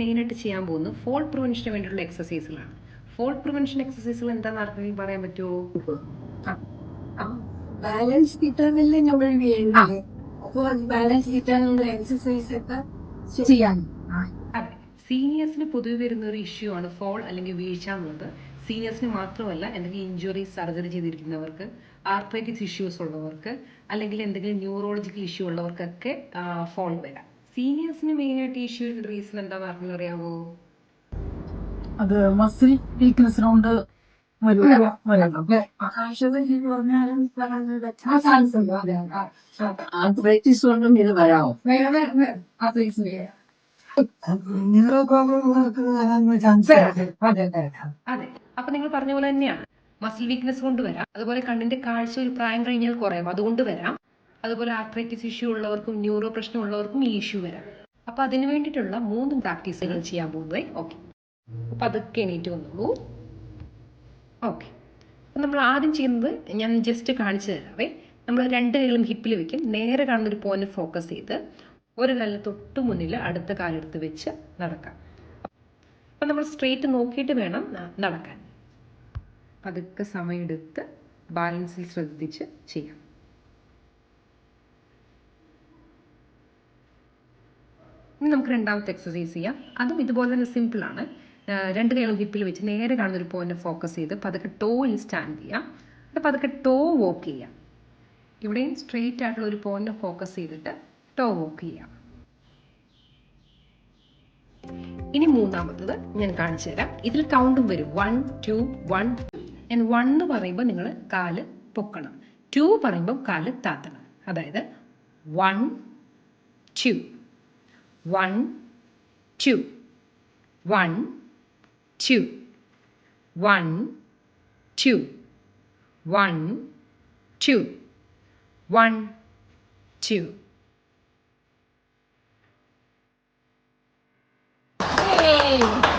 മെയിനായിട്ട് ചെയ്യാൻ പോകുന്നത് ഫോൾ പ്രിവെൻഷന് വേണ്ടിയിട്ടുള്ള എക്സസൈസുകളാണ്. ഫോൾ പ്രിവെൻഷൻ എക്സസൈസുകൾ എന്താണെന്ന് ആർക്കെങ്കിലും പറയാൻ പറ്റുമോ? ബാലൻസ് കിട്ടാനല്ലേ നമ്മൾ വീഴുന്നത്. അപ്പോൾ ബാലൻസ് കിട്ടാനുള്ള എക്സസൈസ് ഒക്കെ ചെയ്യാം. അതെ, സീനിയേഴ്സിന് പൊതുവെ വരുന്ന ഒരു ഇഷ്യൂ ആണ് ഫോൾ അല്ലെങ്കിൽ വീഴ്ച എന്നുള്ളത്. സീനിയേഴ്സിന് മാത്രമല്ല, എന്തെങ്കിലും ഇഞ്ചുറി സർജറി ചെയ്തിരിക്കുന്നവർക്ക്, ആർത്രൈറ്റിസ് ഇഷ്യൂസ് ഉള്ളവർക്ക്, അല്ലെങ്കിൽ എന്തെങ്കിലും ന്യൂറോളജിക്കൽ ഇഷ്യൂ ഉള്ളവർക്കൊക്കെ ഫോൾ വരാം. സീനിയേഴ്സിന് മെയിനായിട്ട് ഇഷ്യൂ റീസൺ എന്താണെന്ന് ആർക്കെങ്കിലും അറിയാമോ? അത് മസിൽ വീക്ക്നെസ് കൊണ്ട് ആർത്രൈറ്റിസ് കൊണ്ടും ഇത് വരാമോ? അതെ, അപ്പൊ നിങ്ങൾ പറഞ്ഞ പോലെ തന്നെയാണ്. മസിൽ വീക്ക്നെസ് കൊണ്ട് വരാം, അതുപോലെ കണ്ണിന്റെ കാഴ്ച ഒരു പ്രായം കഴിഞ്ഞാൽ കുറയും, അതുകൊണ്ട് വരാം. അതുപോലെ ആർത്രൈറ്റിസ് ഇഷ്യൂ ഉള്ളവർക്കും ന്യൂറോ പ്രശ്നം ഉള്ളവർക്കും ഈ ഇഷ്യൂ വരാം. അപ്പൊ അതിന് വേണ്ടിയിട്ടുള്ള 3 പ്രാക്ടീസുകൾ ചെയ്യാൻ പോകുന്നത്. ഓക്കെ, അപ്പൊ അതൊക്കെ എണീറ്റ് വന്നോളൂ. ഓക്കെ, അപ്പം നമ്മൾ ആദ്യം ചെയ്യുന്നത് ഞാൻ ജസ്റ്റ് കാണിച്ചു തരാവേ. നമ്മൾ 2 കൈകളും ഹിപ്പിൽ വെക്കും. നേരെ കാണുന്നൊരു പോയിന്റ് ഫോക്കസ് ചെയ്ത് ഒരു കാലിന് തൊട്ട് മുന്നിൽ അടുത്ത കാലെടുത്ത് വെച്ച് നടക്കാം. അപ്പം നമ്മൾ സ്ട്രെയിറ്റ് നോക്കിയിട്ട് വേണം നടക്കാൻ. പതുക്കെ സമയമെടുത്ത് ബാലൻസിൽ ശ്രദ്ധിച്ച് ചെയ്യാം. ഇനി നമുക്ക് രണ്ടാമത്തെ എക്സസൈസ് ചെയ്യാം. അതും ഇതുപോലെ തന്നെ സിമ്പിളാണ്. 2 കൈകളും ഹിപ്പിൽ വെച്ച് നേരെ കാണുന്നൊരു പോയിന്റ് ഫോക്കസ് ചെയ്ത് പതുക്കെ ടോയിൽ സ്റ്റാൻഡ് ചെയ്യാം. എന്നിട്ട് പതുക്കെ ടോ വോക്ക് ചെയ്യാം. ഇവിടെയും സ്ട്രെയിറ്റ് ആയിട്ടുള്ള ഒരു പോയിന്റ് ഫോക്കസ് ചെയ്തിട്ട് ടോ വോക്ക് ചെയ്യാം. ഇനി മൂന്നാമത്തത് ഞാൻ കാണിച്ചു തരാം. ഇതിൽ കൗണ്ടും വരും. 1 2 1 2. ഞാൻ 1 എന്ന് പറയുമ്പോൾ നിങ്ങൾ കാല് പൊക്കണം, 2 പറയുമ്പോൾ കാല് താത്തണം. അതായത് 1 2 1 2 1 2 1 2 1 2 1 2. Hey!